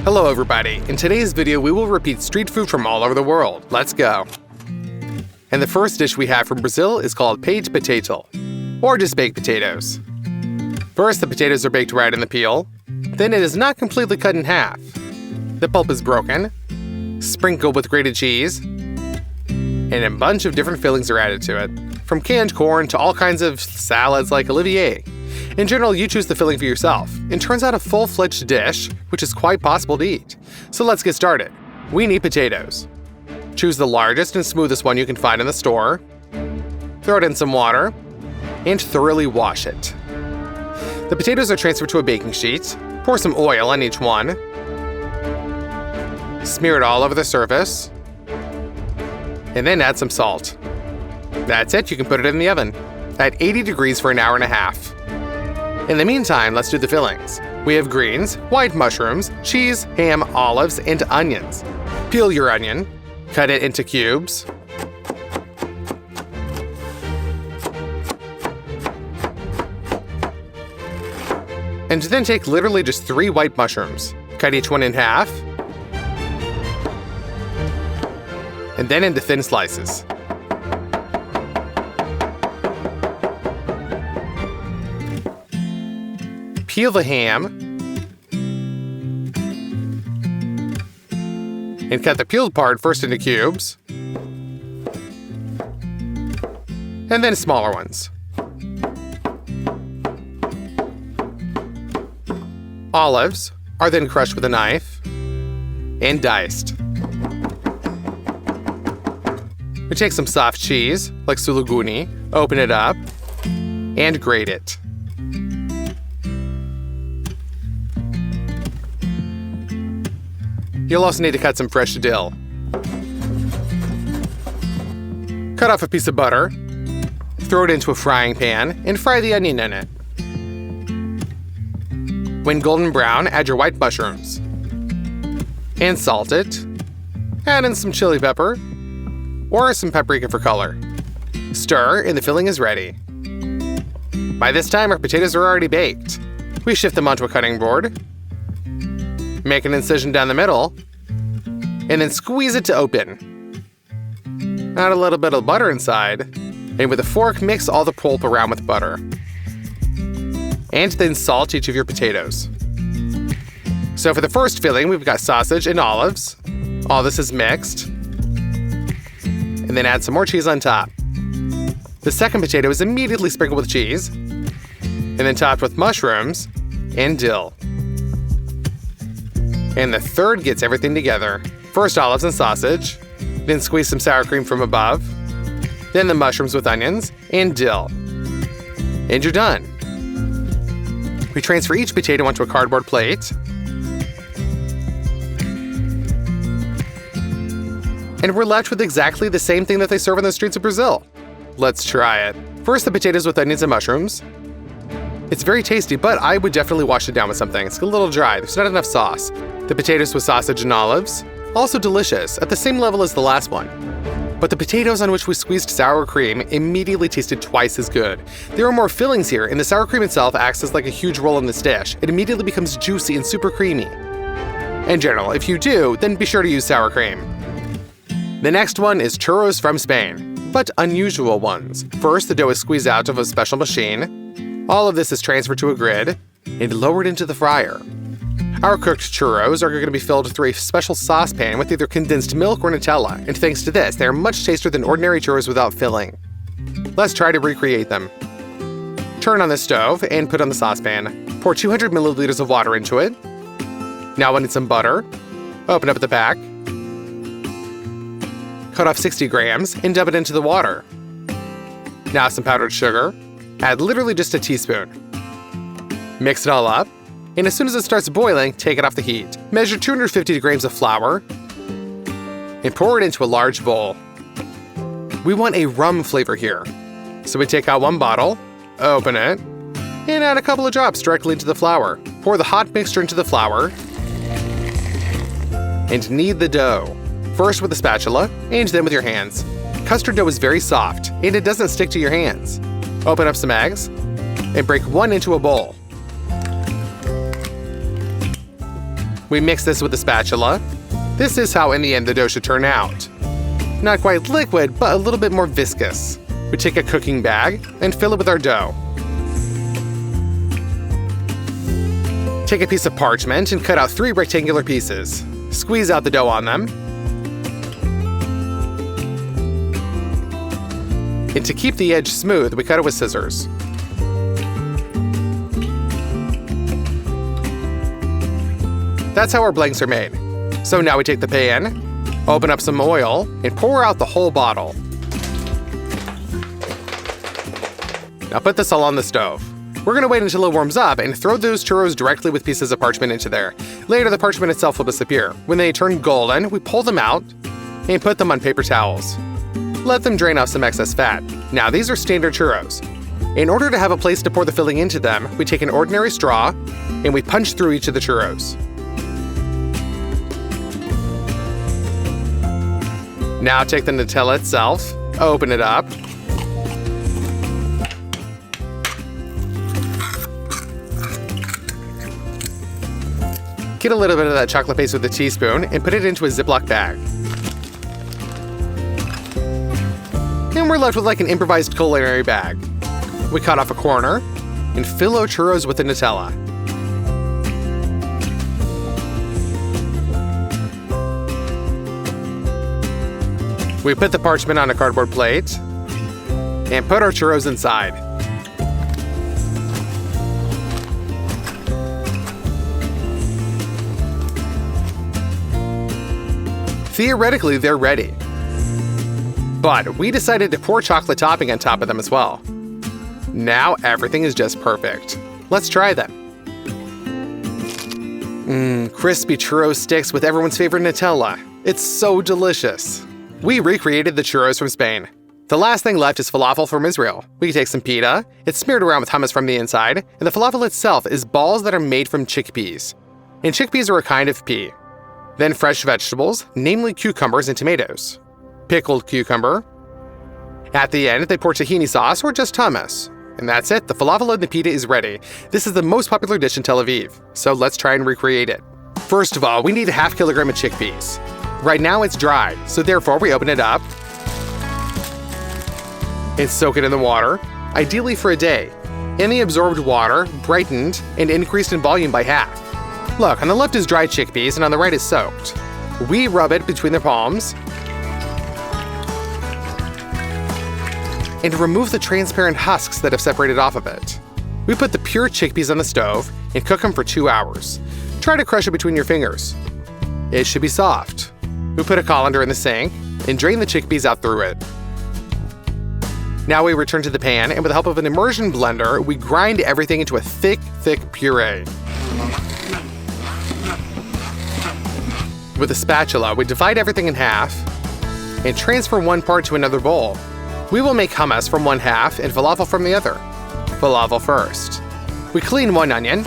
Hello everybody, in today's video we will repeat street food from all over the world. Let's go! And the first dish we have from Brazil is called peito potato, or just baked potatoes. First, the potatoes are baked right in the peel. Then it is not completely cut in half. The pulp is broken, sprinkled with grated cheese, and a bunch of different fillings are added to it, from canned corn to all kinds of salads like Olivier. In general, you choose the filling for yourself. It turns out a full-fledged dish, which is quite possible to eat. So let's get started. We need potatoes. Choose the largest and smoothest one you can find in the store. Throw it in some water, and thoroughly wash it. The potatoes are transferred to a baking sheet. Pour some oil on each one. Smear it all over the surface. And then add some salt. That's it, you can put it in the oven at 80 degrees for an hour and a half. In the meantime, let's do the fillings. We have greens, white mushrooms, cheese, ham, olives, and onions. Peel your onion, cut it into cubes. And then take literally just 3 white mushrooms. Cut each one in half. And then into thin slices. Peel the ham and cut the peeled part first into cubes and then smaller ones. Olives are then crushed with a knife and diced. We take some soft cheese, like suluguni, open it up, and grate it. You'll also need to cut some fresh dill. Cut off a piece of butter, throw it into a frying pan, and fry the onion in it. When golden brown, add your white mushrooms. And salt it. Add in some chili pepper, or some paprika for color. Stir, and the filling is ready. By this time, our potatoes are already baked. We shift them onto a cutting board. Make an incision down the middle, and then squeeze it to open. Add a little bit of butter inside, and with a fork, mix all the pulp around with butter. And then salt each of your potatoes. So for the first filling, we've got sausage and olives. All this is mixed. And then add some more cheese on top. The second potato is immediately sprinkled with cheese, and then topped with mushrooms and dill. And the third gets everything together. First olives and sausage, then squeeze some sour cream from above, then the mushrooms with onions and dill. And you're done. We transfer each potato onto a cardboard plate. And we're left with exactly the same thing that they serve on the streets of Brazil. Let's try it. First, the potatoes with onions and mushrooms. It's very tasty, but I would definitely wash it down with something. It's a little dry, there's not enough sauce. The potatoes with sausage and olives, also delicious, at the same level as the last one. But the potatoes on which we squeezed sour cream immediately tasted twice as good. There are more fillings here, and the sour cream itself acts as like a huge roll in this dish. It immediately becomes juicy and super creamy. In general, if you do, then be sure to use sour cream. The next one is churros from Spain, but unusual ones. First, the dough is squeezed out of a special machine. All of this is transferred to a grid and lowered into the fryer. Our cooked churros are going to be filled through a special saucepan with either condensed milk or Nutella, and thanks to this, they are much tastier than ordinary churros without filling. Let's try to recreate them. Turn on the stove and put on the saucepan. Pour 200 milliliters of water into it. Now we'll need some butter. Open up the pack. Cut off 60 grams and dump it into the water. Now some powdered sugar. Add literally just a teaspoon. Mix it all up, and as soon as it starts boiling, take it off the heat. Measure 250 grams of flour and pour it into a large bowl. We want a rum flavor here, so we take out one bottle, open it, and add a couple of drops directly into the flour. Pour the hot mixture into the flour and knead the dough, first with a spatula and then with your hands. Custard dough is very soft and it doesn't stick to your hands. Open up some eggs and break one into a bowl. We mix this with a spatula. This is how in the end the dough should turn out. Not quite liquid, but a little bit more viscous. We take a cooking bag and fill it with our dough. Take a piece of parchment and cut out 3 rectangular pieces. Squeeze out the dough on them. And to keep the edge smooth, we cut it with scissors. That's how our blanks are made. So now we take the pan, open up some oil, and pour out the whole bottle. Now put this all on the stove. We're gonna wait until it warms up and throw those churros directly with pieces of parchment into there. Later, the parchment itself will disappear. When they turn golden, we pull them out and put them on paper towels. Let them drain off some excess fat. Now, these are standard churros. In order to have a place to pour the filling into them, we take an ordinary straw and we punch through each of the churros. Now take the Nutella itself, open it up, get a little bit of that chocolate paste with a teaspoon and put it into a Ziploc bag. And we're left with like an improvised culinary bag. We cut off a corner and fill our churros with the Nutella. We put the parchment on a cardboard plate and put our churros inside. Theoretically, they're ready. But we decided to pour chocolate topping on top of them as well. Now everything is just perfect. Let's try them. Crispy churro sticks with everyone's favorite Nutella. It's so delicious. We recreated the churros from Spain. The last thing left is falafel from Israel. We take some pita, it's smeared around with hummus from the inside, and the falafel itself is balls that are made from chickpeas. And chickpeas are a kind of pea. Then fresh vegetables, namely cucumbers and tomatoes. Pickled cucumber. At the end, they pour tahini sauce or just hummus. And that's it, the falafel and the pita is ready. This is the most popular dish in Tel Aviv, so let's try and recreate it. First of all, we need a ½ kilogram of chickpeas. Right now it's dry, so therefore we open it up and soak it in the water, ideally for a day. And the absorbed water brightened and increased in volume by half. Look, on the left is dried chickpeas and on the right is soaked. We rub it between the palms and remove the transparent husks that have separated off of it. We put the pure chickpeas on the stove and cook them for 2 hours. Try to crush it between your fingers. It should be soft. We put a colander in the sink and drain the chickpeas out through it. Now we return to the pan, and with the help of an immersion blender, we grind everything into a thick puree. With a spatula, we divide everything in half and transfer one part to another bowl. We will make hummus from one half and falafel from the other. Falafel first. We clean one onion.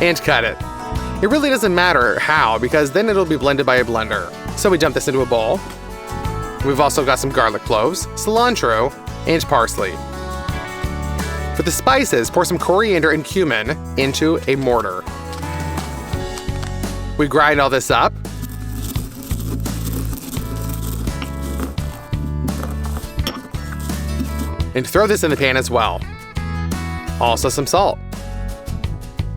And cut it. It really doesn't matter how, because then it'll be blended by a blender. So we dump this into a bowl. We've also got some garlic cloves, cilantro, and parsley. For the spices, pour some coriander and cumin into a mortar. We grind all this up. And throw this in the pan as well. Also some salt.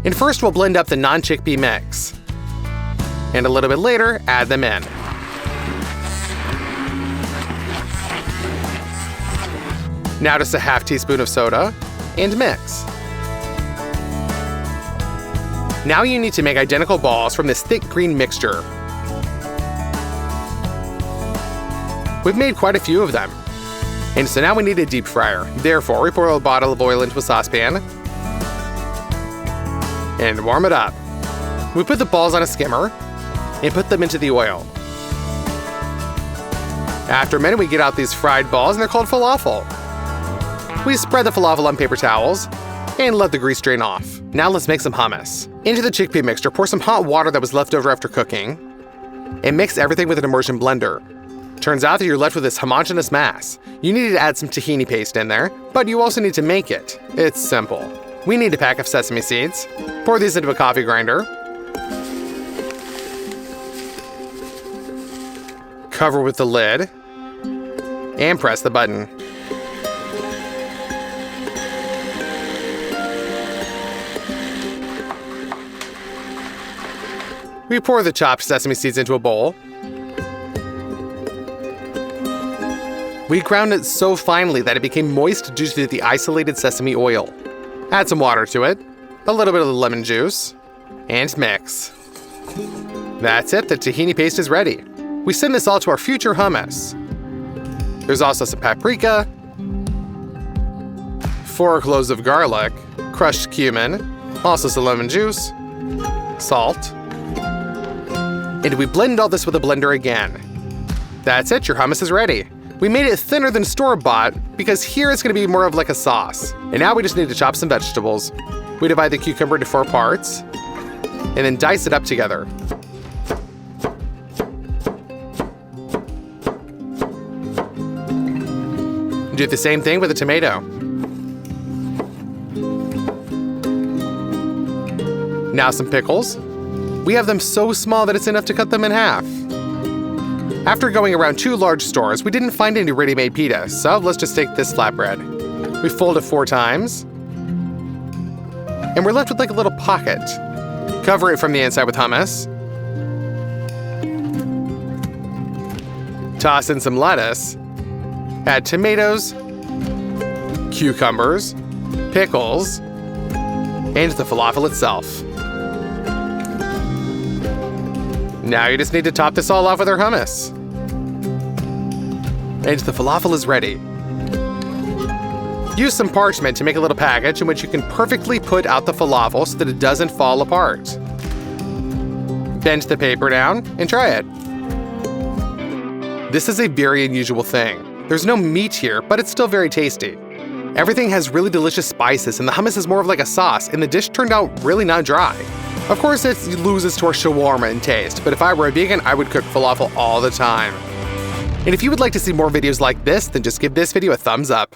And first we'll blend up the non-chickpea mix. And a little bit later, add them in. Now just a ½ teaspoon of soda and mix. Now you need to make identical balls from this thick green mixture. We've made quite a few of them. And so now we need a deep fryer. Therefore, we pour a bottle of oil into a saucepan and warm it up. We put the balls on a skimmer and put them into the oil. After a minute, we get out these fried balls and they're called falafel. We spread the falafel on paper towels and let the grease drain off. Now let's make some hummus. Into the chickpea mixture, pour some hot water that was left over after cooking and mix everything with an immersion blender. Turns out that you're left with this homogeneous mass. You need to add some tahini paste in there, but you also need to make it. It's simple. We need a pack of sesame seeds. Pour these into a coffee grinder. Cover with the lid. And press the button. We pour the chopped sesame seeds into a bowl. We ground it so finely that it became moist due to the isolated sesame oil. Add some water to it, a little bit of the lemon juice, and mix. That's it, the tahini paste is ready. We send this all to our future hummus. There's also some paprika, 4 cloves of garlic, crushed cumin, also some lemon juice, salt, and we blend all this with a blender again. That's it, your hummus is ready. We made it thinner than store-bought because here it's going to be more of like a sauce. And now we just need to chop some vegetables. We divide the cucumber into 4 parts and then dice it up together. Do the same thing with the tomato. Now some pickles. We have them so small that it's enough to cut them in half. After going around 2 large stores, we didn't find any ready-made pita, so let's just take this flatbread. We fold it 4 times, and we're left with like a little pocket. Cover it from the inside with hummus. Toss in some lettuce. Add tomatoes, cucumbers, pickles, and the falafel itself. Now you just need to top this all off with our hummus. And the falafel is ready. Use some parchment to make a little package in which you can perfectly put out the falafel so that it doesn't fall apart. Bend the paper down and try it. This is a very unusual thing. There's no meat here, but it's still very tasty. Everything has really delicious spices, and the hummus is more of like a sauce, and the dish turned out really not dry. Of course, it loses to our shawarma in taste, but if I were a vegan, I would cook falafel all the time. And if you would like to see more videos like this, then just give this video a thumbs up.